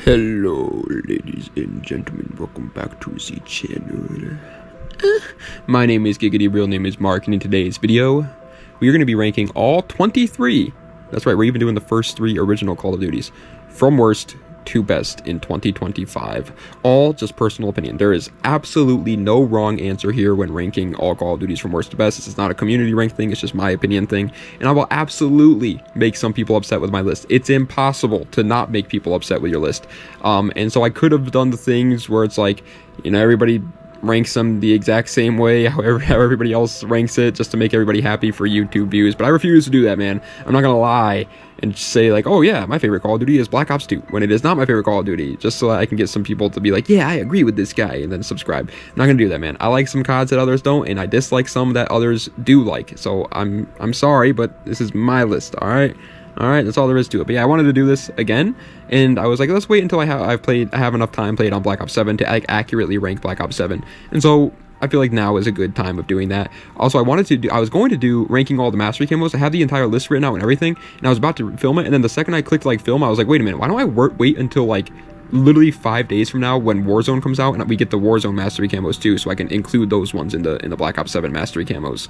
Hello, ladies and gentlemen, welcome back to the channel. My name is Giggity, real name is Mark, and in today's video, we are going to be ranking all 23, that's right, we're even doing the first 3 original Call of Duties, from worst to best in 2025. All just personal opinion. There is absolutely no wrong answer here when ranking all Call of Duties from worst to best. This is not a community rank thing, it's just my opinion thing, and I will absolutely make some people upset with my list. It's impossible to not make people upset with your list. And so I could have done the things where it's like, you know, everybody ranks them the exact same way, how everybody else ranks it, just to make everybody happy for YouTube views, but I refuse to do that, man. I'm not gonna lie and say like, oh yeah, my favorite Call of Duty is Black Ops 2, when it is not my favorite Call of Duty, just so I can get some people to be like, yeah, I agree with this guy, and then subscribe. I'm not gonna do that, man. I like some CODs that others don't, and I dislike some that others do like, so I'm sorry, but this is my list, alright, that's all there is to it. But yeah, I wanted to do this again, and I was like, let's wait until I have enough time played on Black Ops 7 to accurately rank Black Ops 7, and so I feel like now is a good time of doing that. Also, I was going to do ranking all the mastery camos. I had the entire list written out and everything, and I was about to film it, and then the second I clicked like film, I was like, wait a minute, why don't I wait until like literally 5 days from now when Warzone comes out and we get the Warzone mastery camos too, so I can include those ones in the Black Ops 7 mastery camos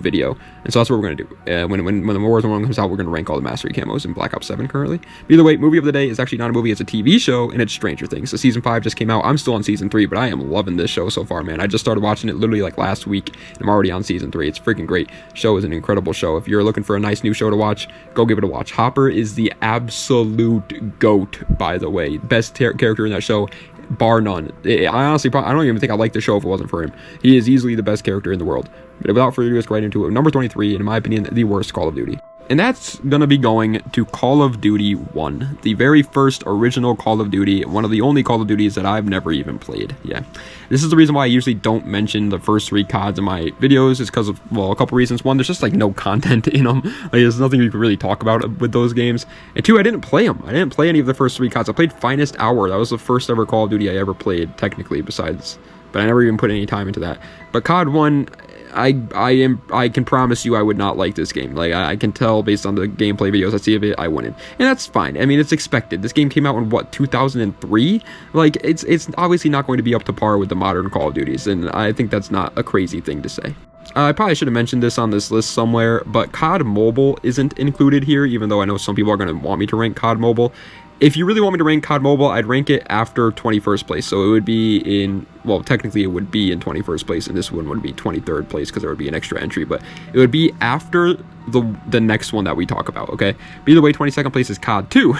video. And so that's what we're gonna do. When the Warzone one comes out, we're gonna rank all the mastery camos in Black Ops 7 currently. But either way, movie of the day is actually not a movie, it's a TV show, and it's Stranger Things. So season 5 just came out. I'm still on season 3, but I am loving this show so far, man. I just started watching it literally like last week, and I'm already on season 3. It's freaking great. Show is an incredible show. If you're looking for a nice new show to watch, go give it a watch. Hopper is the absolute GOAT, by the way. Best character in that show, bar none. I honestly, I don't even think I'd like the show if it wasn't for him. He is easily the best character in the world. But without further ado, let's go right into it. Number 23, in my opinion, the worst Call of Duty. And that's gonna be going to Call of Duty 1, the very first original Call of Duty, one of the only Call of Duties that I've never even played. Yeah, this is the reason why I usually don't mention the first 3 CODs in my videos, is because of, well, a couple reasons. One, there's just like no content in them. Like, there's nothing you can really talk about with those games. And 2, I didn't play them. I didn't play any of the first 3 CODs. I played Finest Hour. That was the first ever Call of Duty I ever played, technically, besides, but I never even put any time into that. But COD 1, I can promise you I would not like this game. Like, I can tell based on the gameplay videos I see of it, I wouldn't. And that's fine. I mean, it's expected. This game came out in, what, 2003? Like, it's obviously not going to be up to par with the modern Call of Duties, and I think that's not a crazy thing to say. I probably should have mentioned this on this list somewhere, but COD Mobile isn't included here, even though I know some people are going to want me to rank COD Mobile. If you really want me to rank COD Mobile, I'd rank it after 21st place. So it would be in, well, technically it would be in 21st place, and this one would be 23rd place because there would be an extra entry, but it would be after the next one that we talk about, okay? But either way, 22nd place is COD 2.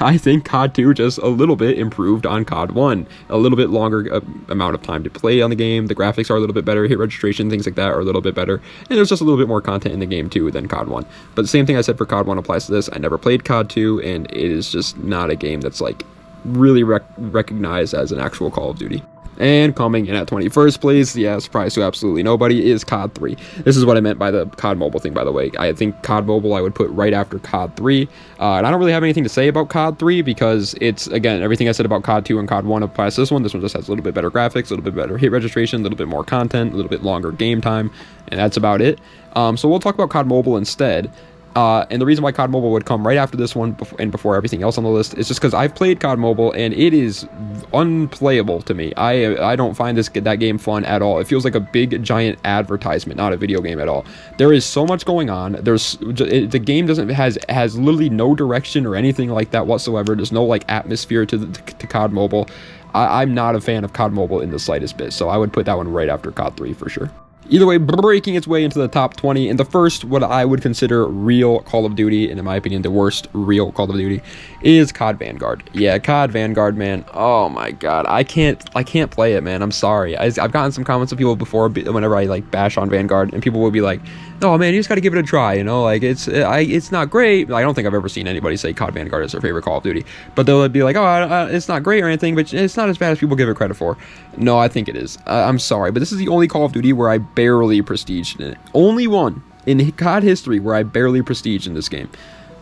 I think COD 2 just a little bit improved on COD 1. A little bit longer amount of time to play on the game. The graphics are a little bit better. Hit registration, things like that are a little bit better. And there's just a little bit more content in the game too than COD 1. But the same thing I said for COD 1 applies to this. I never played COD 2, and it is just not a game that's like really recognized as an actual Call of Duty. And coming in at 21st place, yeah, surprise to absolutely nobody, is COD 3. This is what I meant by the COD Mobile thing, by the way. I think COD Mobile I would put right after COD 3. And I don't really have anything to say about COD 3 because it's, again, everything I said about COD 2 and COD 1 applies to this one. This one just has a little bit better graphics, a little bit better hit registration, a little bit more content, a little bit longer game time, and that's about it. So we'll talk about COD Mobile instead. And the reason why COD Mobile would come right after this one before everything else on the list is just because I've played COD Mobile and it is unplayable to me. I don't find that game fun at all. It feels like a big giant advertisement, not a video game at all. There is so much going on. The game has literally no direction or anything like that whatsoever. There's no like atmosphere to COD Mobile. I'm not a fan of COD Mobile in the slightest bit, so I would put that one right after COD 3 for sure. Either way, breaking its way into the top 20, and the first, what I would consider real Call of Duty, and in my opinion, the worst real Call of Duty, is COD Vanguard. Yeah, COD Vanguard, man. Oh my god, I can't play it, man. I'm sorry. I've gotten some comments of people before whenever I like bash on Vanguard, and people will be like, "No, man, you just got to give it a try." You know, like it's not great. I don't think I've ever seen anybody say COD Vanguard is their favorite Call of Duty, but they'll be like, "Oh, it's not great or anything, but it's not as bad as people give it credit for." No, I think it is. I'm sorry, but this is the only Call of Duty where I barely prestiged in it. Only one in COD history where I barely prestiged in this game.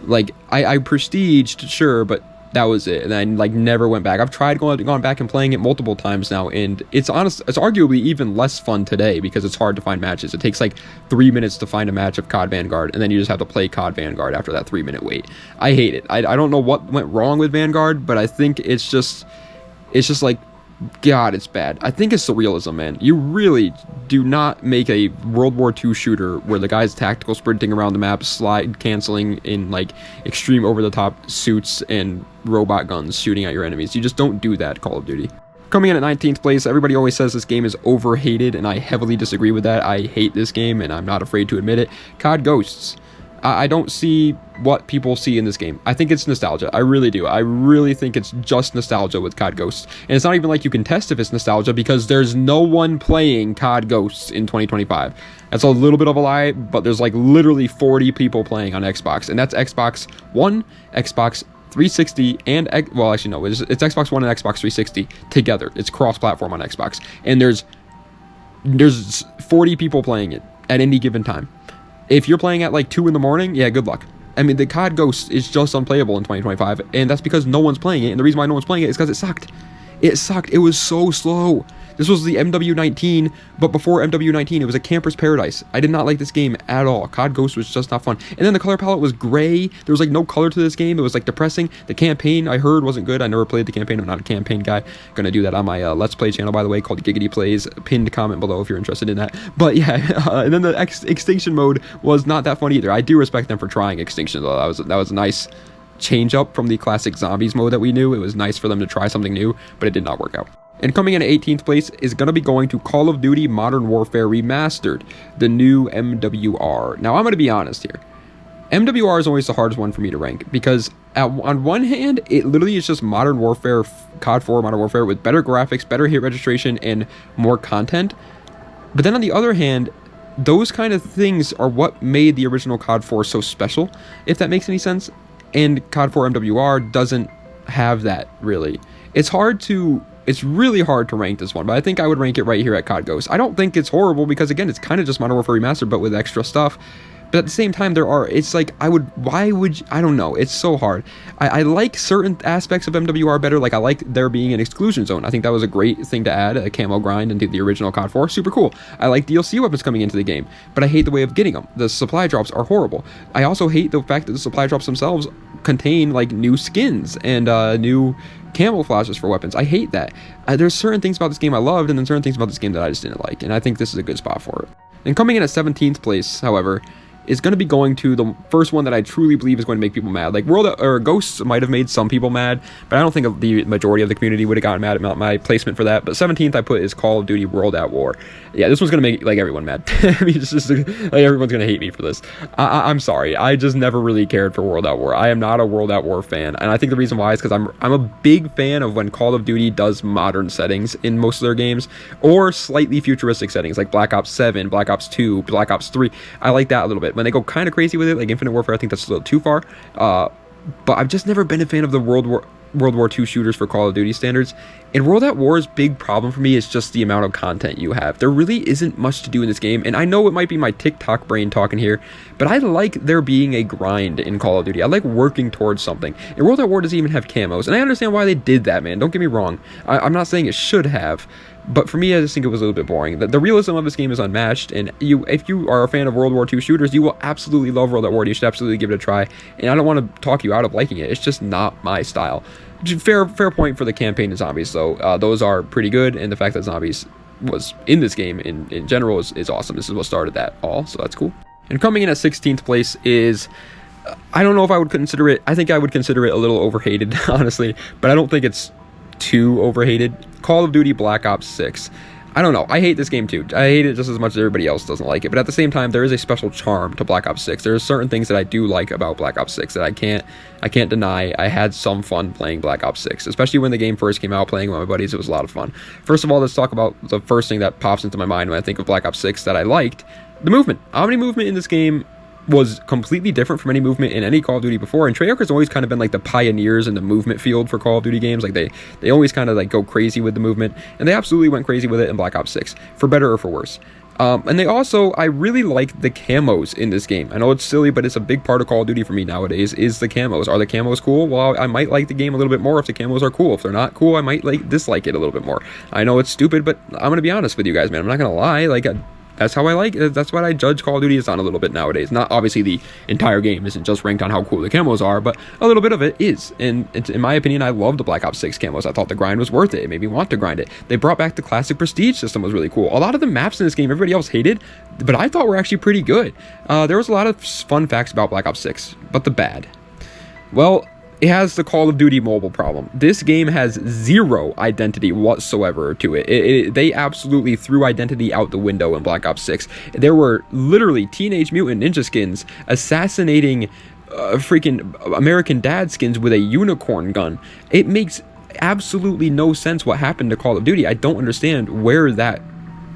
Like, I prestiged, sure, but That was it, and I like never went back. I've tried gone back and playing it multiple times now, and it's arguably even less fun today because it's hard to find matches. It takes like 3 minutes to find a match of COD Vanguard, and then you just have to play COD Vanguard after that 3-minute wait. I hate it. I don't know what went wrong with Vanguard, but I think it's just like, God, it's bad. I think it's the realism, man. You really do not make a World War II shooter where the guy's tactical sprinting around the map, slide canceling in like extreme over-the-top suits and robot guns shooting at your enemies. You just don't do that, Call of Duty. Coming in at 19th place, everybody always says this game is overhated, and I heavily disagree with that. I hate this game, and I'm not afraid to admit it. COD Ghosts. I don't see what people see in this game. I think it's nostalgia. I really do. I really think it's just nostalgia with COD Ghosts. And it's not even like you can test if it's nostalgia because there's no one playing COD Ghosts in 2025. That's a little bit of a lie, but there's like literally 40 people playing on Xbox. And that's Xbox One, Xbox 360, and, well, actually, no, it's Xbox One and Xbox 360 together. It's cross-platform on Xbox. And there's 40 people playing it at any given time. If you're playing at like 2 in the morning, yeah, good luck. I mean, the COD Ghost is just unplayable in 2025, and that's because no one's playing it, and the reason why no one's playing it is because it sucked. It sucked. It was so slow. This was the MW19, but before MW19, it was a camper's paradise. I did not like this game at all. COD Ghost was just not fun. And then the color palette was gray. There was like no color to this game. It was like depressing. The campaign, I heard, wasn't good. I never played the campaign. I'm not a campaign guy. Gonna do that on my Let's Play channel, by the way, called Giggity Plays. Pinned comment below if you're interested in that. But yeah, and then the Extinction mode was not that fun either. I do respect them for trying Extinction, though. That was a nice change up from the classic Zombies mode that we knew. It was nice for them to try something new, but it did not work out. And coming in at 18th place is going to be going to Call of Duty Modern Warfare Remastered, the new MWR. Now, I'm going to be honest here. MWR is always the hardest one for me to rank because on one hand, it literally is just Modern Warfare, COD 4 Modern Warfare with better graphics, better hit registration, and more content. But then on the other hand, those kind of things are what made the original COD 4 so special, if that makes any sense. And COD 4 MWR doesn't have that, really. It's really hard to rank this one, but I think I would rank it right here at COD Ghosts. I don't think it's horrible because, again, it's kind of just Modern Warfare Remastered, but with extra stuff. But at the same time, I don't know. It's so hard. I like certain aspects of MWR better. Like, I like there being an exclusion zone. I think that was a great thing to add, a camo grind into the original COD 4. Super cool. I like DLC weapons coming into the game, but I hate the way of getting them. The supply drops are horrible. I also hate the fact that the supply drops themselves contain, like, new skins and new camouflages for weapons. I hate that. There's certain things about this game I loved, and then certain things about this game that I just didn't like, and I think this is a good spot for it. And coming in at 17th place, however, is going to be going to the first one that I truly believe is going to make people mad. Like, Ghosts might have made some people mad, but I don't think the majority of the community would have gotten mad at my placement for that. But 17th I put is Call of Duty World at War. Yeah, this one's going to make, like, everyone mad. I mean, it's just, like, everyone's going to hate me for this. I'm sorry. I just never really cared for World at War. I am not a World at War fan, and I think the reason why is because I'm a big fan of when Call of Duty does modern settings in most of their games, or slightly futuristic settings, like Black Ops 7, Black Ops 2, Black Ops 3. I like that a little bit. When they go kind of crazy with it, like Infinite Warfare, I think that's a little too far. But I've just never been a fan of the World War II shooters for Call of Duty standards. And World at War's big problem for me is just the amount of content you have. There really isn't much to do in this game, and I know it might be my TikTok brain talking here, but I like there being a grind in Call of Duty. I like working towards something. And World at War doesn't even have camos, and I understand why they did that, man. Don't get me wrong. I'm not saying it should have, but for me, I just think it was a little bit boring. The realism of this game is unmatched, and if you are a fan of World War II shooters, you will absolutely love World at War. You should absolutely give it a try, and I don't want to talk you out of liking it. It's just not my style. Fair point for the campaign and zombies, though. Those are pretty good, and the fact that zombies was in this game in general is awesome. This is what started that all, so that's cool. And coming in at 16th place is, I don't know if I would consider it, I think I would consider it a little overhated, honestly, but I don't think it's too overhated. Call of Duty Black Ops 6. I don't know. I hate this game too. I hate it just as much as everybody else doesn't like it. But at the same time, there is a special charm to Black Ops 6. There are certain things that I do like about Black Ops 6 that I can't deny. I had some fun playing Black Ops 6, especially when the game first came out. Playing with my buddies, it was a lot of fun. First of all, let's talk about the first thing that pops into my mind when I think of Black Ops 6 that I liked: the movement. Omni movement in this game was completely different from any movement in any Call of Duty before, and Treyarch has always kind of been like the pioneers in the movement field for Call of Duty games. Like they always kind of like go crazy with the movement, and they absolutely went crazy with it in Black Ops 6, for better or for worse. And they also, I really like the camos in this game. I know it's silly, but it's a big part of Call of Duty for me nowadays, is the camos. Are the camos cool? Well, I might like the game a little bit more if the camos are cool. If they're not cool, I might dislike it a little bit more. I know it's stupid, but I'm gonna be honest with you guys, man. I'm not gonna lie. That's how I like it. That's what I judge Call of Duty is on a little bit nowadays. Not obviously the entire game isn't just ranked on how cool the camos are, but a little bit of it is. And in my opinion, I love the Black Ops 6 camos. I thought the grind was worth it. It made me want to grind it. They brought back the classic prestige system, was really cool. A lot of the maps in this game, everybody else hated, but I thought were actually pretty good. There was a lot of fun facts about Black Ops 6, but the bad. Well, it has the Call of Duty mobile problem. This game has zero identity whatsoever to it. They absolutely threw identity out the window in Black Ops 6. There were literally Teenage Mutant Ninja skins assassinating freaking American Dad skins with a unicorn gun. It makes absolutely no sense what happened to Call of Duty. I don't understand where that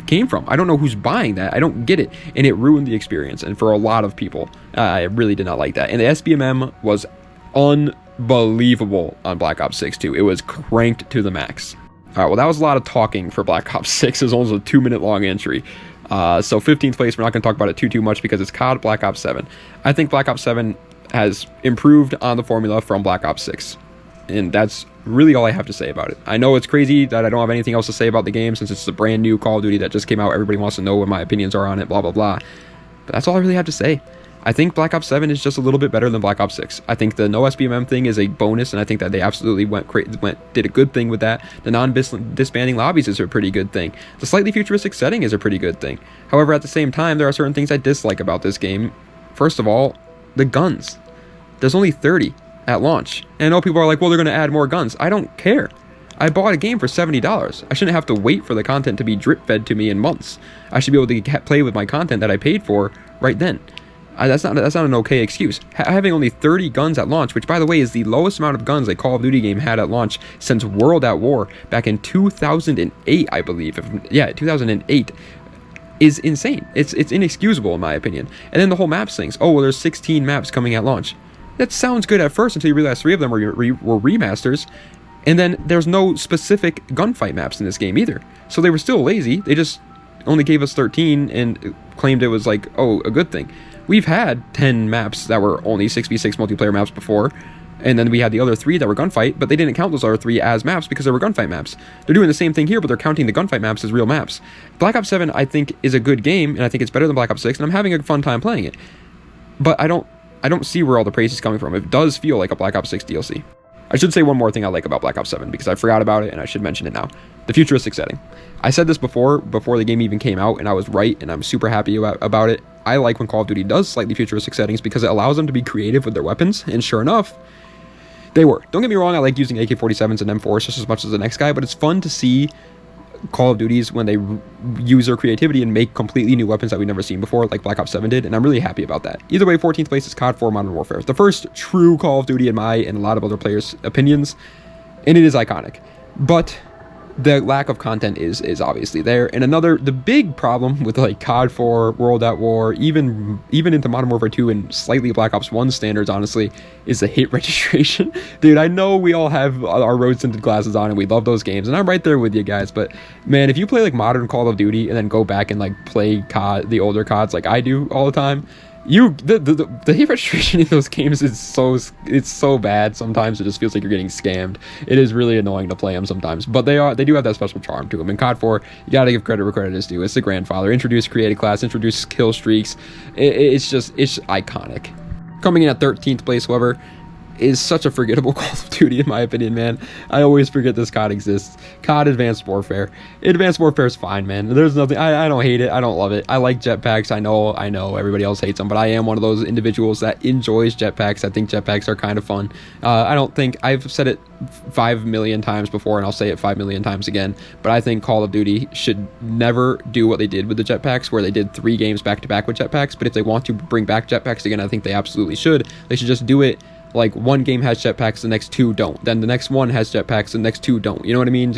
came from. I don't know who's buying that. I don't get it. And it ruined the experience. And for a lot of people, I really did not like that. And the SBMM was unbelievable on Black Ops 6 too. It was cranked to the max. All right, well, that was a lot of talking for Black Ops 6. It was almost a 2-minute long entry. So 15th place, we're not going to talk about it too much because it's COD Black Ops 7. I think Black Ops 7 has improved on the formula from Black Ops 6. And that's really all I have to say about it. I know it's crazy that I don't have anything else to say about the game since it's a brand new Call of Duty that just came out. Everybody wants to know what my opinions are on it, blah, blah, blah. But that's all I really have to say. I think Black Ops 7 is just a little bit better than Black Ops 6. I think the no SBMM thing is a bonus, and I think that they absolutely did a good thing with that. The non-disbanding lobbies is a pretty good thing. The slightly futuristic setting is a pretty good thing. However, at the same time, there are certain things I dislike about this game. First of all, the guns. There's only 30 at launch. And I know people are like, well, they're going to add more guns. I don't care. I bought a game for $70. I shouldn't have to wait for the content to be drip-fed to me in months. I should be able to play with my content that I paid for right then. That's not an okay excuse. Having only 30 guns at launch, which by the way is the lowest amount of guns a Call of Duty game had at launch since World at War back in 2008, I believe. 2008 is insane. It's inexcusable in my opinion. And then the whole maps things. Oh, well, there's 16 maps coming at launch. That sounds good at first until you realize 3 of them were remasters. And then there's no specific gunfight maps in this game either. So they were still lazy. They just only gave us 13 and claimed it was like, oh, a good thing. We've had 10 maps that were only 6v6 multiplayer maps before, and then we had the other 3 that were gunfight, but they didn't count those other 3 as maps because they were gunfight maps. They're doing the same thing here, but they're counting the gunfight maps as real maps. Black Ops 7, I think, is a good game, and I think it's better than Black Ops 6, and I'm having a fun time playing it. But I don't see where all the praise is coming from. It does feel like a Black Ops 6 DLC. I should say one more thing I like about Black Ops 7 because I forgot about it and I should mention it now. The futuristic setting. I said this before the game even came out, and I was right, and I'm super happy about it. I like when Call of Duty does slightly futuristic settings because it allows them to be creative with their weapons, and sure enough, they were. Don't get me wrong, I like using AK-47s and M4s just as much as the next guy, but it's fun to see Call of Duties when they use their creativity and make completely new weapons that we've never seen before, like Black Ops 7 did, and I'm really happy about that. Either way, 14th place is COD 4 Modern Warfare. The first true Call of Duty in my and a lot of other players' opinions, and it is iconic. But the lack of content is obviously there. And the big problem with like COD 4, World at War, even into Modern Warfare 2 and slightly Black Ops 1 standards, honestly, is the hit registration. Dude, I know we all have our rose-tinted glasses on and we love those games, and I'm right there with you guys, but man, if you play like modern Call of Duty and then go back and like play COD, the older CODs like I do all the time, the hit registration in those games is so bad. Sometimes it just feels like you're getting scammed. It is really annoying to play them sometimes, but they do have that special charm to them. In COD 4, you gotta give credit where credit is due. It's the grandfather. Introduced created class, introduced kill streaks. It's iconic. Coming in at 13th place, however, is such a forgettable Call of Duty in my opinion, man. I always forget this COD exists. COD Advanced Warfare. Advanced Warfare is fine, man. There's nothing, I don't hate it. I don't love it. I like jetpacks. I know everybody else hates them, but I am one of those individuals that enjoys jetpacks. I think jetpacks are kind of fun. I've said it 5 million times before, and I'll say it 5 million times again, but I think Call of Duty should never do what they did with the jetpacks, where they did 3 games back to back with jetpacks. But if they want to bring back jetpacks again, I think they absolutely should. They should just do it like one game has jetpacks, the next 2 don't. Then the next one has jetpacks, the next 2 don't. You know what I mean?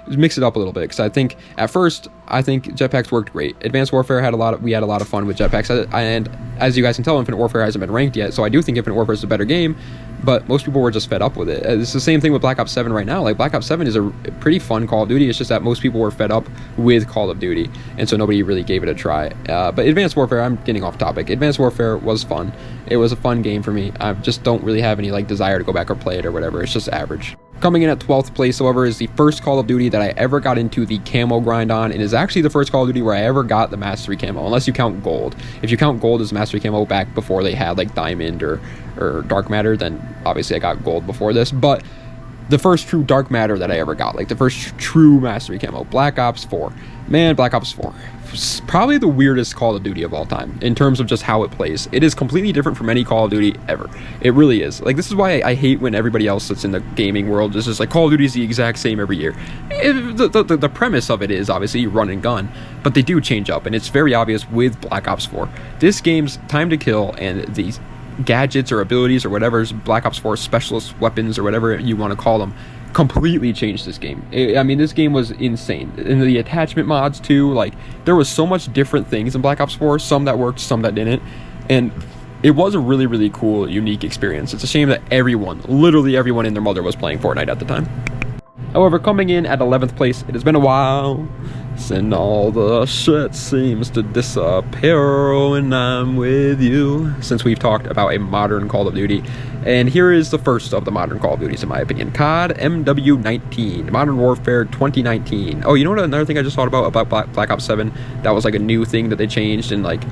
Mix it up a little bit. Because I think at first, jetpacks worked great. Advanced Warfare we had a lot of fun with jetpacks. And as you guys can tell, Infinite Warfare hasn't been ranked yet. So I do think Infinite Warfare is a better game. but most people were just fed up with it. It's the same thing with Black Ops 7 right now. Like, Black Ops 7 is a pretty fun Call of Duty. It's just that most people were fed up with Call of Duty, and so nobody really gave it a try. But Advanced Warfare, I'm getting off topic. Advanced Warfare was fun. It was a fun game for me. I just don't really have any like desire to go back or play it or whatever. It's just average. Coming in at 12th place, however, is the first Call of Duty that I ever got into the camo grind on, and is actually the first Call of Duty where I ever got the Mastery camo, unless you count Gold. If you count Gold as Mastery camo back before they had like Diamond or Dark Matter, then obviously I got Gold before this. But the first true Dark Matter that I ever got, like the first true Mastery camo, Black Ops 4. Man, Black Ops 4. Probably the weirdest Call of Duty of all time in terms of just how it plays. It is completely different from any Call of Duty ever. It really is. Like, this is why I hate when everybody else that's in the gaming world is just like, Call of Duty is the exact same every year. The premise of it is obviously you run and gun, but they do change up, and it's very obvious with Black Ops 4. This game's time to kill and these gadgets or abilities or whatever's Black Ops 4 specialist weapons or whatever you want to call them completely changed this game. I mean, this game was insane. And the attachment mods too, like, there was so much different things in Black Ops 4, some that worked, some that didn't, and it was a really, really cool, unique experience. It's a shame that everyone, literally everyone and their mother was playing Fortnite at the time. However, coming in at 11th place, it has been a while since all the shit seems to disappear when I'm with you, since we've talked about a modern Call of Duty. And here is the first of the modern Call of Duties, in my opinion. COD MW19, Modern Warfare 2019. Oh, you know what, another thing I just thought about Black Ops 7, that was like a new thing that they changed and like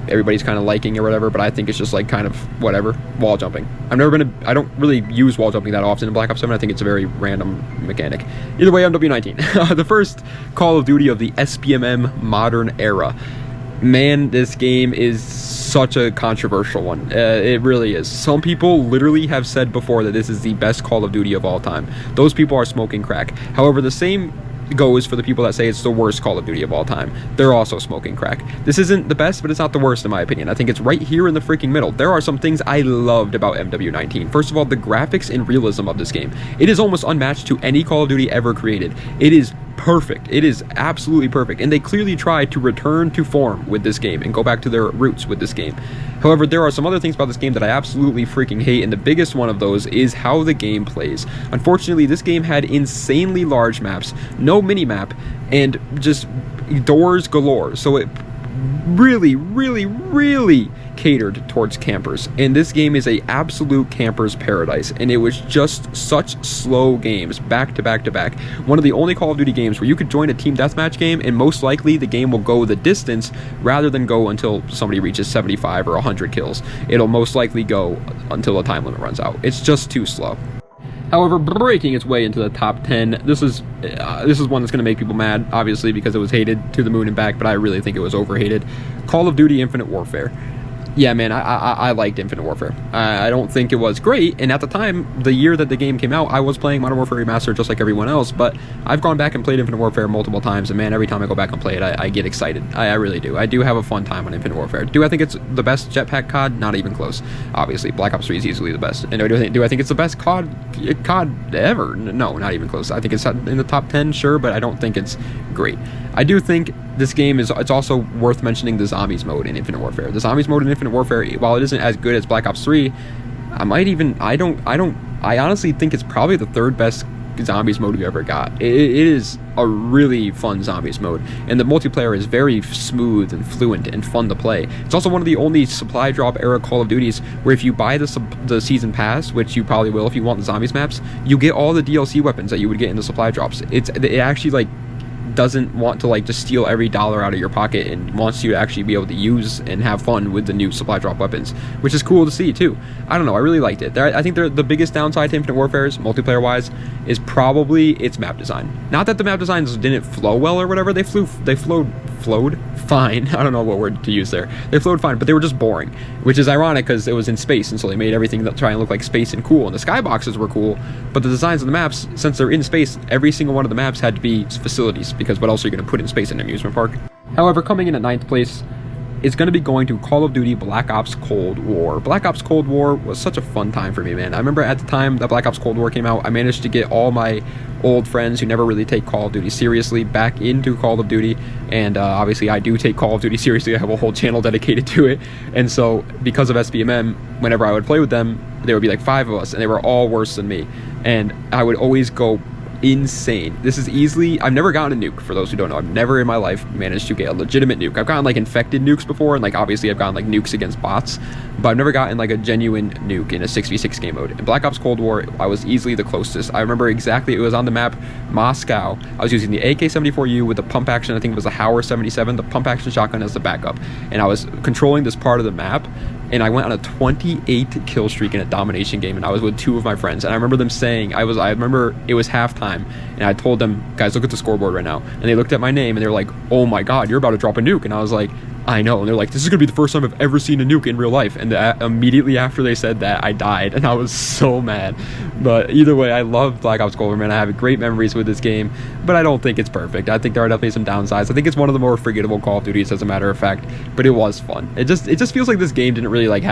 everybody's kind of liking or whatever, but I think it's just like kind of whatever. Wall jumping. I don't really use wall jumping that often in Black Ops 7. I think it's a very random mechanic. Either way, MW19. The first Call of Duty of the SPMM modern era. Man, this game is such a controversial one. It really is. Some people literally have said before that this is the best Call of Duty of all time. Those people are smoking crack. However, the same goes for the people that say it's the worst Call of Duty of all time. They're also smoking crack. This isn't the best, but it's not the worst in my opinion. I think it's right here in the freaking middle. There are some things I loved about MW19. First of all, the graphics and realism of this game. It is almost unmatched to any Call of Duty ever created. It is perfect. It is absolutely perfect, and they clearly tried to return to form with this game and go back to their roots with this game. However, there are some other things about this game that I absolutely freaking hate, and the biggest one of those is how the game plays. Unfortunately, this game had insanely large maps, no mini-map, and just doors galore, so it really catered towards campers, and this game is a absolute camper's paradise, and it was just such slow games back to back to back. One of the only Call of Duty games where you could join a team deathmatch game and most likely the game will go the distance rather than go until somebody reaches 75 or 100 kills. It'll most likely go until the time limit runs out. It's just too slow. However, breaking its way into the top 10, this is one that's going to make people mad, obviously, because it was hated to the moon and back, but I really think it was overhated. Call of Duty Infinite Warfare. Yeah, man, I liked Infinite Warfare. I don't think it was great, and at the time, the year that the game came out, I was playing Modern Warfare Remastered just like everyone else, but I've gone back and played Infinite Warfare multiple times, and man, every time I go back and play it, I get excited. I really do. I do have a fun time on Infinite Warfare. Do I think it's the best jetpack COD? Not even close. Obviously, Black Ops 3 is easily the best. And do I think it's the best COD ever? No, not even close. I think it's in the top 10, sure, but I don't think it's great. I do think this game it's also worth mentioning the zombies mode in Infinite Warfare. The zombies mode in Infinite Warfare, while it isn't as good as Black Ops 3, I honestly think it's probably the third best zombies mode we ever got. It is a really fun zombies mode, and the multiplayer is very smooth and fluent and fun to play. It's also one of the only supply drop era Call of Duties where if you buy the season pass, which you probably will if you want the zombies maps, you get all the DLC weapons that you would get in the supply drops. It actually like doesn't want to like just steal every dollar out of your pocket and wants you to actually be able to use and have fun with the new supply drop weapons, which is cool to see too. I don't know, I really liked it. I think the biggest downside to Infinite Warfare's multiplayer wise is probably its map design. Not that the map designs didn't flow well or whatever, they flowed fine. I don't know what word to use there. They flowed fine, but they were just boring, which is ironic because it was in space, and so they made everything that try and look like space and cool, and the skyboxes were cool, but the designs of the maps, since they're in space, every single one of the maps had to be facilities, because what else are you going to put in space in an amusement park? However, coming in at 9th place is going to be going to Call of Duty Black Ops Cold War. Black Ops Cold War was such a fun time for me, man. I remember at the time that Black Ops Cold War came out, I managed to get all my old friends who never really take Call of Duty seriously back into Call of Duty, and obviously I do take Call of Duty seriously. I have a whole channel dedicated to it, and so because of SBMM, whenever I would play with them, there would be like 5 of us, and they were all worse than me, and I would always go insane. This is easily, I've never gotten a nuke, for those who don't know. I've never in my life managed to get a legitimate nuke. I've gotten like infected nukes before, and like obviously I've gotten like nukes against bots, but I've never gotten like a genuine nuke in a 6v6 game mode. In Black Ops Cold War, I was easily the closest. I remember exactly, it was on the map Moscow. I was using the AK-74U with the pump action, I think it was the Hauer 77, the pump action shotgun as the backup, and I was controlling this part of the map, and I went on a 28 kill streak in a domination game, and I was with 2 of my friends, and I remember them saying, I remember it was halftime, and I told them, guys, look at the scoreboard right now, and they looked at my name, and they were like, oh my god, you're about to drop a nuke, and I was like, I know, and they're like, this is gonna be the first time I've ever seen a nuke in real life, and immediately after they said that, I died, and I was so mad. But either way, I love Black Ops Cold War, man. I have great memories with this game, but I don't think it's perfect. I think there are definitely some downsides. I think it's one of the more forgettable Call of Duties, as a matter of fact, but it was fun. It just feels like this game didn't really like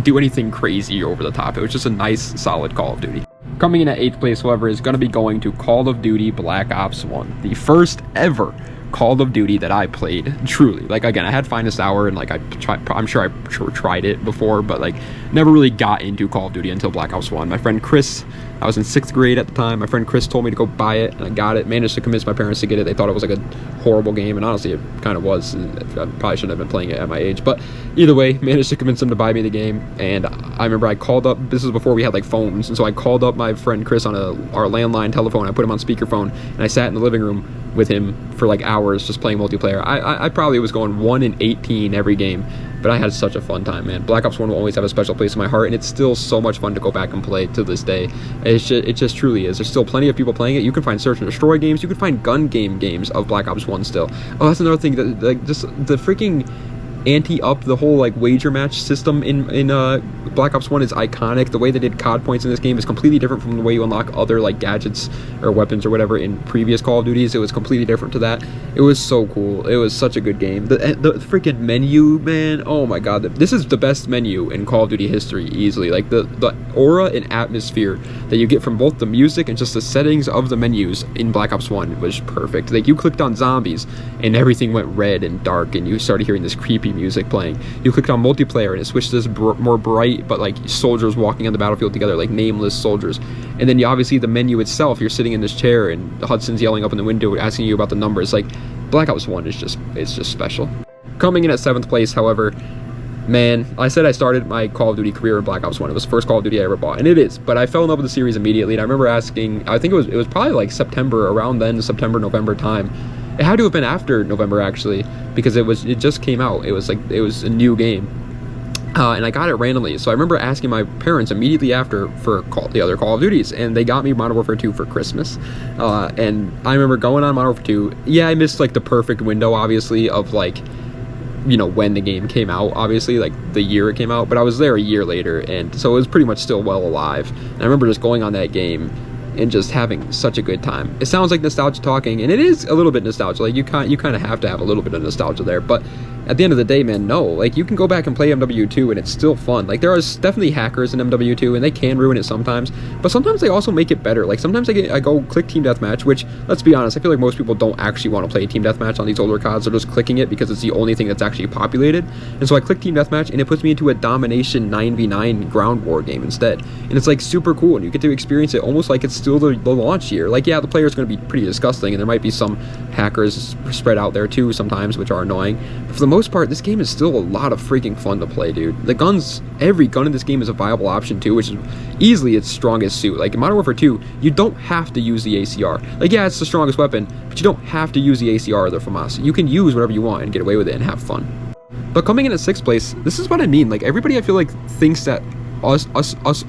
do anything crazy over the top. It was just a nice, solid Call of Duty. Coming in at 8th place, however, is going to be going to Call of Duty Black Ops 1, the first ever Call of Duty that I played, truly. Like, again, I had Finest Hour, and like I'm sure I tried it before, but like never really got into Call of Duty until Black Ops 1. My friend Chris, I was in 6th grade at the time, my friend Chris told me to go buy it, and I got it, managed to convince my parents to get it. They thought it was like a horrible game, and honestly it kind of was. I probably shouldn't have been playing it at my age, but either way, managed to convince them to buy me the game. And I remember I called up, this was before we had like phones, and so I called up my friend Chris on our landline telephone. I put him on speakerphone, and I sat in the living room with him for like hours just playing multiplayer. I probably was going 1 in 18 every game, but I had such a fun time, man. Black Ops 1 will always have a special place in my heart, and it's still so much fun to go back and play to this day. It just truly is. There's still plenty of people playing it. You can find search and destroy games. You can find gun game games of Black Ops 1 still. Oh, that's another thing, that like just the freaking ante-up the whole like wager match system in Black Ops 1 is iconic. The way they did COD points in this game is completely different from the way you unlock other like gadgets or weapons or whatever in previous Call of Duties. It was completely different to that. It was so cool. It was such a good game. The freaking menu, man, oh my god, this is the best menu in Call of Duty history, easily. Like the aura and atmosphere that you get from both the music and just the settings of the menus in Black Ops 1 was perfect. Like, you clicked on zombies and everything went red and dark, and you started hearing this creepy music playing. You clicked on multiplayer and it switched to this more bright, but like soldiers walking on the battlefield together, like nameless soldiers. And then you obviously, the menu itself, you're sitting in this chair and Hudson's yelling up in the window asking you about the numbers. Like, Black Ops 1 is just special. Coming in at 7th place, however, man, I said I started my Call of Duty career in Black Ops 1. It was the first Call of Duty I ever bought, and it is, but I fell in love with the series immediately. And I remember asking, I think it was probably like September, around then, September, November time. It had to have been after November, actually, because it just came out. It was a new game, and I got it randomly. So I remember asking my parents immediately after for the other Call of Duties, and they got me Modern Warfare 2 for Christmas. And I remember going on Modern Warfare 2. Yeah, I missed like the perfect window, obviously, of like, you know, when the game came out, obviously, like the year it came out, but I was there a year later, and so it was pretty much still well alive. And I remember just going on that game and just having such a good time. It sounds like nostalgia talking, and it is a little bit nostalgia. Like, you kind of have to have a little bit of nostalgia there, but at the end of the day, man, no. Like, you can go back and play MW2 and it's still fun. Like, there are definitely hackers in MW2 and they can ruin it sometimes, but sometimes they also make it better. Like, sometimes I go click Team Deathmatch, which, let's be honest, I feel like most people don't actually want to play Team Deathmatch on these older CODs. They're just clicking it because it's the only thing that's actually populated. And so I click Team Deathmatch and it puts me into a domination 9v9 ground war game instead. And it's like super cool, and you get to experience it almost like it's still the launch year. Like, yeah, the player's going to be pretty disgusting, and there might be some hackers spread out there too sometimes, which are annoying. But for the most part, this game is still a lot of freaking fun to play, dude. The guns, every gun in this game is a viable option too, which is easily its strongest suit. Like, in Modern Warfare 2, you don't have to use the ACR. Like, yeah, it's the strongest weapon, but you don't have to use the ACR or the FAMAS. You can use whatever you want and get away with it and have fun. But coming in at 6th place, this is what I mean. Like, everybody, I feel like, thinks that us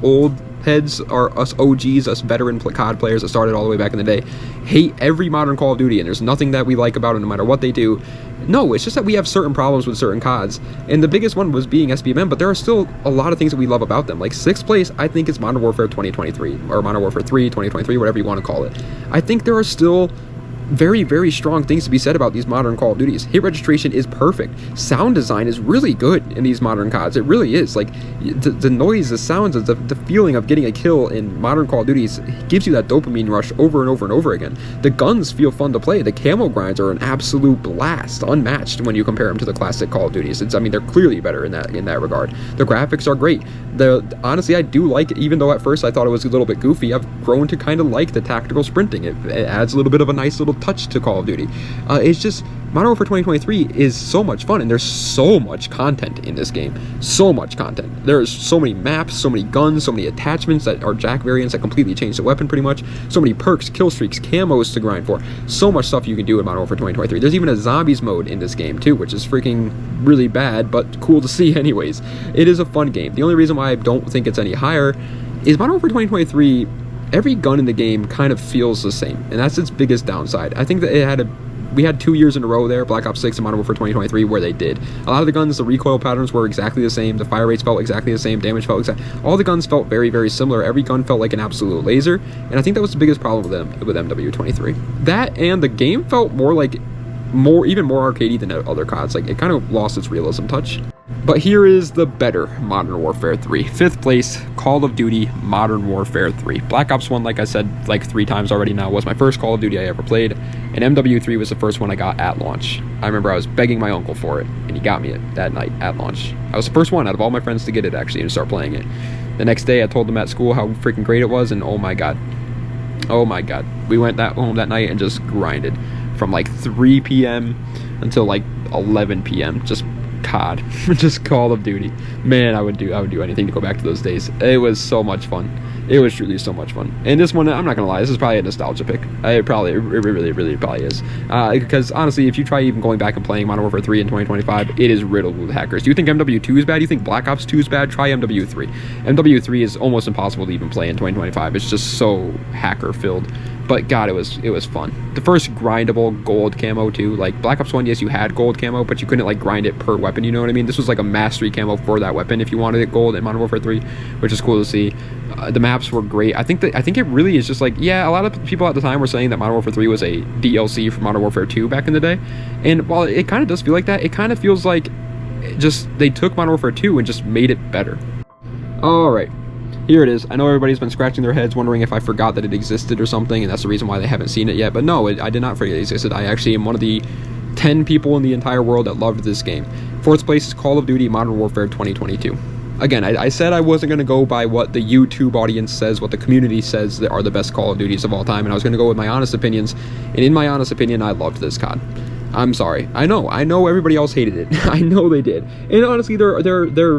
old heads, or us OGs, us veteran COD players that started all the way back in the day, hate every modern Call of Duty, and there's nothing that we like about it no matter what they do. No, it's just that we have certain problems with certain CODs, and the biggest one was being SBMM, but there are still a lot of things that we love about them. Like, 6th place, I think, is Modern Warfare 2023, or Modern Warfare 3, 2023, whatever you want to call it. I think there are still very, very strong things to be said about these modern Call of Duties. Hit registration is perfect. Sound design is really good in these modern CODs. It really is. Like, the noise, the sounds, the feeling of getting a kill in modern Call of Duties gives you that dopamine rush over and over and over again. The guns feel fun to play. The camo grinds are an absolute blast, unmatched when you compare them to the classic Call of Duties. I mean, they're clearly better in that regard. The graphics are great. Honestly, I do like it, even though at first I thought it was a little bit goofy. I've grown to kind of like the tactical sprinting. It adds a little bit of a nice little touch to Call of Duty. It's just, Modern Warfare 2023 is so much fun, and there's so much content in this game. So much content. There's so many maps, so many guns, so many attachments that are jack variants that completely change the weapon pretty much. So many perks, kill streaks, camos to grind for. So much stuff you can do in Modern Warfare 2023. There's even a zombies mode in this game too, which is freaking really bad, but cool to see anyways. It is a fun game. The only reason why I don't think it's any higher is Modern Warfare 2023, every gun in the game kind of feels the same, and that's its biggest downside. I think that we had 2 years in a row there, Black Ops 6 and Modern Warfare 2023, where they did. A lot of the guns, the recoil patterns were exactly the same, the fire rates felt exactly the same, damage felt all the guns felt very, very similar. Every gun felt like an absolute laser, and I think that was the biggest problem with MW23. That, and the game felt even more arcadey than other CODs. Like, it kind of lost its realism touch. But here is the better Modern Warfare 3. 5th place, Call of Duty Modern Warfare 3. Black Ops 1, like I said like 3 times already now, was my first Call of Duty I ever played, and MW3 was the first one I got at launch. I remember I was begging my uncle for it, and he got me it that night at launch. I was the first one out of all my friends to get it, actually, and start playing it. The next day, I told them at school how freaking great it was, and oh my god. We went home that night and just grinded from like 3 p.m. until like 11 p.m. Just COD, just Call of Duty. Man, I would do anything to go back to those days. It was so much fun. It was truly so much fun. And this one, I'm not gonna lie, this is probably a nostalgia pick. It really probably is. Because honestly, if you try even going back and playing Modern Warfare 3 in 2025, it is riddled with hackers. Do you think MW2 is bad? Do you think Black Ops 2 is bad? Try MW3. MW3 is almost impossible to even play in 2025. It's just so hacker filled. But god, it was fun. The first grindable gold camo too. Like Black Ops 1, yes, you had gold camo, but you couldn't like grind it per weapon, you know what I mean? This was like a mastery camo for that weapon if you wanted it gold in Modern Warfare 3, which is cool to see. The maps were great. I think it really is just like, yeah, a lot of people at the time were saying that Modern Warfare 3 was a DLC for Modern Warfare 2 back in the day. And while it kind of does feel like that, it kind of feels like just they took Modern Warfare 2 and just made it better. Alright. Here it is. I know everybody's been scratching their heads wondering if I forgot that it existed or something, and that's the reason why they haven't seen it yet. But no, I did not forget it existed. I actually am one of the 10 people in the entire world that loved this game. 4th place is Call of Duty Modern Warfare 2022. Again, I said I wasn't going to go by what the YouTube audience says, what the community says that are the best Call of Duties of all time, and I was going to go with my honest opinions. And in my honest opinion, I loved this COD. I'm sorry. I know everybody else hated it. I know they did. And honestly, their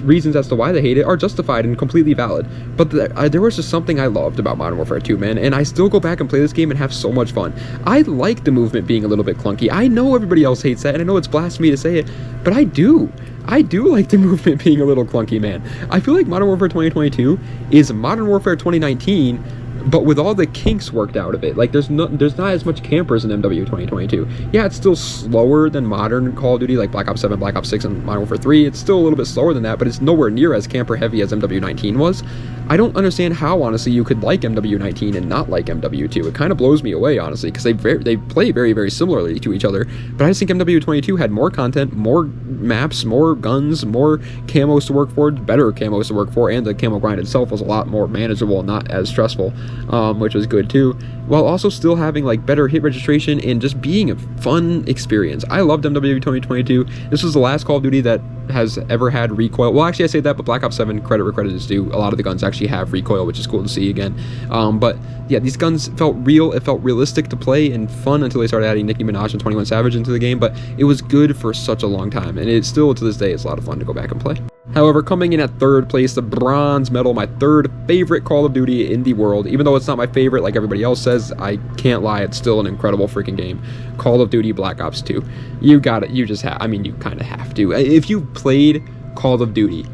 reasons as to why they hate it are justified and completely valid. But there was just something I loved about Modern Warfare 2, man. And I still go back and play this game and have so much fun. I like the movement being a little bit clunky. I know everybody else hates that, and I know it's blasphemy to say it, but I do. I do like the movement being a little clunky, man. I feel like Modern Warfare 2022 is Modern Warfare 2019, but with all the kinks worked out of it. Like, there's not as much campers in MW 2022. Yeah, it's still slower than modern Call of Duty, like Black Ops 7, Black Ops 6, and Modern Warfare 3. It's still a little bit slower than that, but it's nowhere near as camper heavy as MW 19 was. I don't understand how, honestly, you could like MW 19 and not like MW 2. It kind of blows me away, honestly, because they play very, very similarly to each other. But I just think MW 22 had more content, more maps, more guns, more camos to work for, better camos to work for, and the camo grind itself was a lot more manageable and not as stressful, which was good too, while also still having like better hit registration and just being a fun experience. I loved MW 2022. This was the last Call of Duty that has ever had recoil. Well, actually I say that, but Black Ops 7, credit where credit is due, a lot of the guns actually have recoil, which is cool to see again. But yeah, these guns felt real. It felt realistic to play and fun until they started adding Nicki Minaj and 21 Savage into the game, but it was good for such a long time, and it still to this day is a lot of fun to go back and play. However, coming in at 3rd place, the bronze medal, my 3rd favorite Call of Duty in the world. Even though it's not my favorite like everybody else says, I can't lie, it's still an incredible freaking game. Call of Duty Black Ops 2. You got it. You just have, I mean, you kind of have to. If you played Call of Duty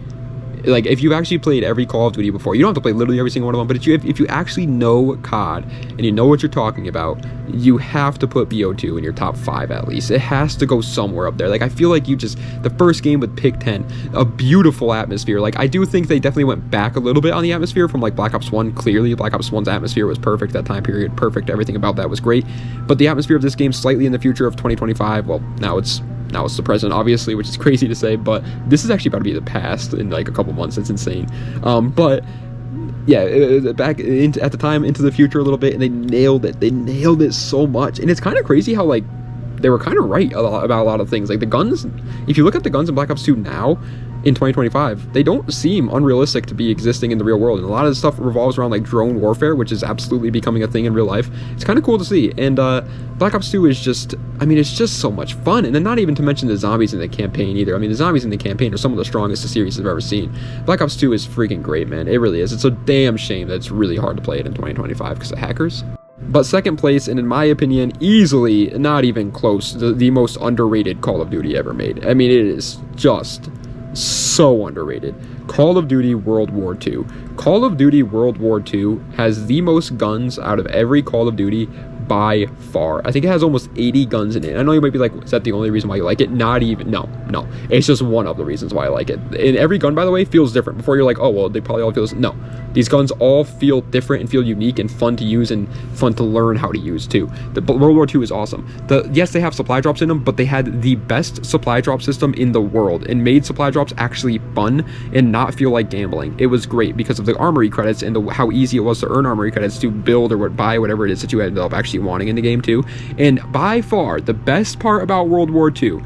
Like, if you've actually played every Call of Duty before, you don't have to play literally every single one of them, but if you actually know COD and you know what you're talking about, you have to put BO2 in your top 5 at least. It has to go somewhere up there. Like, I feel like the first game with Pick 10, a beautiful atmosphere. Like, I do think they definitely went back a little bit on the atmosphere from like Black Ops 1. Clearly, Black Ops 1's atmosphere was perfect that time period, perfect. Everything about that was great. But the atmosphere of this game slightly in the future of 2025, well, now it's the present, obviously, which is crazy to say, but this is actually about to be the past in like a couple months. It's insane. But yeah, back at the time, into the future a little bit, and they nailed it so much. And it's kind of crazy how like they were kind of right about a lot of things. Like the guns, if you look at the guns in Black Ops 2 now in 2025, they don't seem unrealistic to be existing in the real world, and a lot of the stuff revolves around like drone warfare, which is absolutely becoming a thing in real life. It's kind of cool to see. And Black Ops 2 is just, I mean, it's just so much fun. And then not even to mention the zombies in the campaign either. I mean, the zombies in the campaign are some of the strongest the series has ever seen. Black Ops 2 is freaking great, man. It really is. It's a damn shame that it's really hard to play it in 2025 because of hackers. But second place, and in my opinion, easily, not even close, the most underrated Call of Duty ever made. I mean, it is just so underrated. Call of Duty World War II. Call of Duty World War II has the most guns out of every Call of Duty by far. I think it has almost 80 guns in it. I know you might be like, is that the only reason why you like it? Not even. No. It's just one of the reasons why I like it. And every gun, by the way, feels different. Before you're like, oh, well, they probably all feel this. No. These guns all feel different and feel unique and fun to use and fun to learn how to use too. The World War II is awesome. Yes, they have supply drops in them, but they had the best supply drop system in the world and made supply drops actually fun and not feel like gambling. It was great because of the armory credits and how easy it was to earn armory credits to build or buy whatever it is that you ended up actually wanting in the game too. And by far, the best part about World War II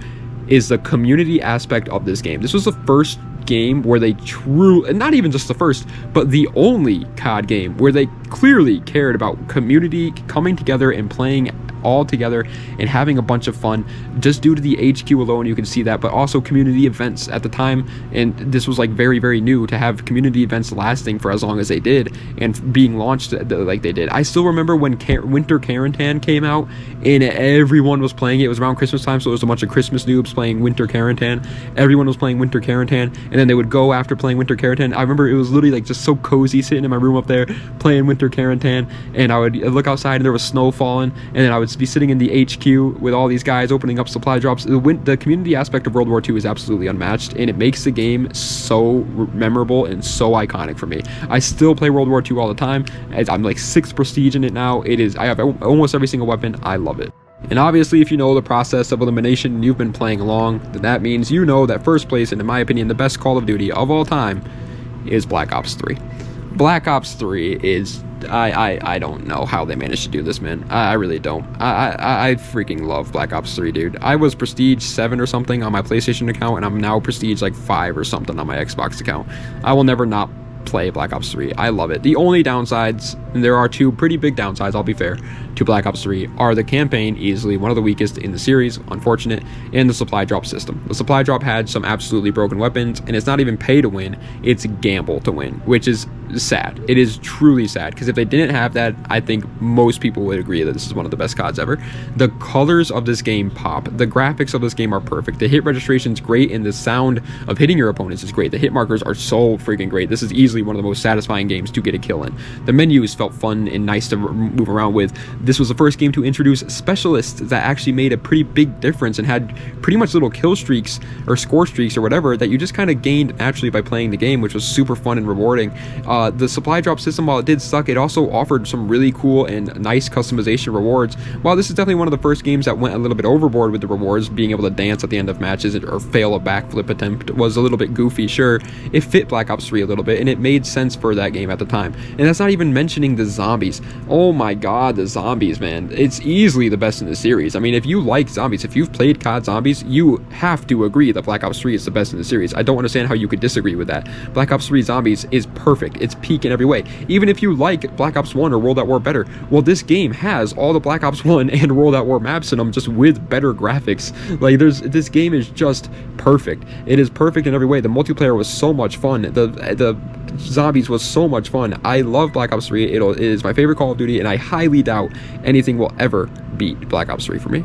is the community aspect of this game. This was the first game where they not even just the first, but the only COD game where they clearly cared about community coming together and playing all together and having a bunch of fun. Just due to the HQ alone, you can see that, but also community events at the time, and this was like very, very new to have community events lasting for as long as they did and being launched like they did. I still remember when Winter Quarantine came out and everyone was playing it. It was around Christmas time, so it was a bunch of Christmas noobs playing Winter Quarantine. Everyone was playing Winter Quarantine, and then they would go after playing Winter Quarantine. I remember it was literally like just so cozy sitting in my room up there playing Winter Quarantine, and I would look outside and there was snow falling, and then I would be sitting in the HQ with all these guys opening up supply drops. The community aspect of World War II is absolutely unmatched, and it makes the game so memorable and so iconic for me. I still play World War II all the time. I'm like 6th prestige in it now. I have almost every single weapon. I love it. And obviously, if you know the process of elimination and you've been playing along, then that means you know that first place, and in my opinion, the best Call of Duty of all time is Black Ops 3. Black Ops 3 is, I don't know how they managed to do this, man. I really don't. I freaking love Black Ops 3, dude. I was Prestige 7 or something on my PlayStation account, and I'm now Prestige like 5 or something on my Xbox account. I will never not play Black Ops 3. I love it. The only downsides, and there are two pretty big downsides, I'll be fair, to Black Ops 3 are the campaign, easily one of the weakest in the series, unfortunate, and the supply drop system. The supply drop had some absolutely broken weapons, and it's not even pay to win, it's gamble to win, which is sad. It is truly sad, because if they didn't have that, I think most people would agree that this is one of the best CODs ever. The colors of this game pop. The graphics of this game are perfect. The hit registration is great, and the sound of hitting your opponents is great. The hit markers are so freaking great. This is easily one of the most satisfying games to get a kill in. The menus felt fun and nice to move around with. This was the first game to introduce specialists that actually made a pretty big difference and had pretty much little kill streaks or score streaks or whatever that you just kind of gained naturally by playing the game, which was super fun and rewarding. The supply drop system, while it did suck, it also offered some really cool and nice customization rewards. While this is definitely one of the first games that went a little bit overboard with the rewards, being able to dance at the end of matches or fail a backflip attempt was a little bit goofy, sure. It fit Black Ops 3 a little bit, and it made sense for that game at the time. And that's not even mentioning the zombies. Oh my god, the zombies, man. It's easily the best in the series. I mean, if you like zombies, if you've played COD Zombies, you have to agree that Black Ops 3 is the best in the series. I don't understand how you could disagree with that. Black Ops 3 Zombies is perfect. It's peak in every way. Even if you like Black Ops 1 or World at War better, well, this game has all the Black Ops 1 and World at War maps in them, just with better graphics. Like, this game is just perfect. It is perfect in every way. The multiplayer was so much fun. The zombies was so much fun. I love Black Ops 3. It is my favorite Call of Duty, and I highly doubt anything will ever beat Black Ops 3 for me.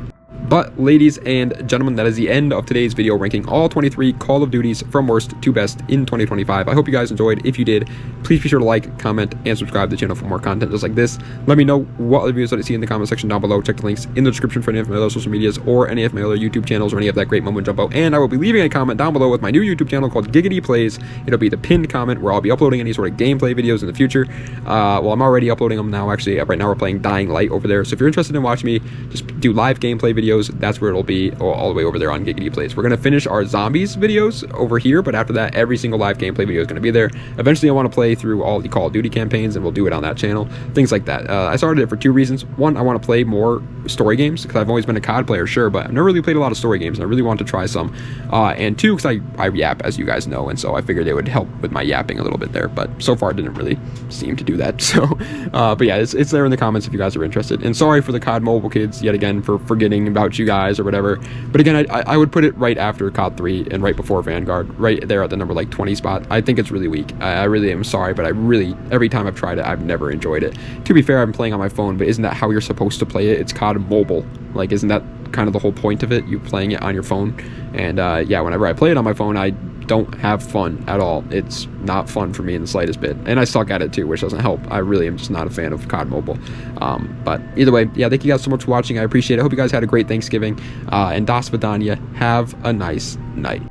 But ladies and gentlemen, that is the end of today's video ranking all 23 Call of Duties from worst to best in 2025. I hope you guys enjoyed. If you did, please be sure to like, comment, and subscribe to the channel for more content just like this. Let me know what other videos that you see in the comment section down below. Check the links in the description for any of my other social medias or any of my other YouTube channels or any of that great moment jumbo. And I will be leaving a comment down below with my new YouTube channel called Giggity Plays. It'll be the pinned comment where I'll be uploading any sort of gameplay videos in the future. Well, I'm already uploading them now, actually. Right now we're playing Dying Light over there. So if you're interested in watching me just do live gameplay videos, that's where it'll be, all the way over there on Giggity Plays. We're going to finish our zombies videos over here, but after that, every single live gameplay video is going to be there. Eventually, I want to play through all the Call of Duty campaigns, and we'll do it on that channel. Things like that. I started it for two reasons. One, I want to play more story games, because I've always been a COD player, sure, but I've never really played a lot of story games, and I really want to try some. And two, because I yap, as you guys know, and so I figured it would help with my yapping a little bit there, but so far it didn't really seem to do that. So, but yeah, it's there in the comments if you guys are interested. And sorry for the COD Mobile kids, yet again, for forgetting about you guys or whatever. But again, I would put it right after COD 3 and right before Vanguard, right there at the number like 20 spot. I think it's really weak. I really am sorry, but every time I've tried it, I've never enjoyed it. To be fair, I'm playing on my phone, but isn't that how you're supposed to play it? It's COD Mobile. Like, isn't that kind of the whole point of it? You playing it on your phone? And yeah, whenever I play it on my phone, I don't have fun at all. It's not fun for me in the slightest bit, and I suck at it too, which doesn't help. I really am just not a fan of COD Mobile. But either way, yeah, thank you guys so much for watching. I appreciate it. I hope you guys had a great Thanksgiving, and Das Vidania. Have a nice night.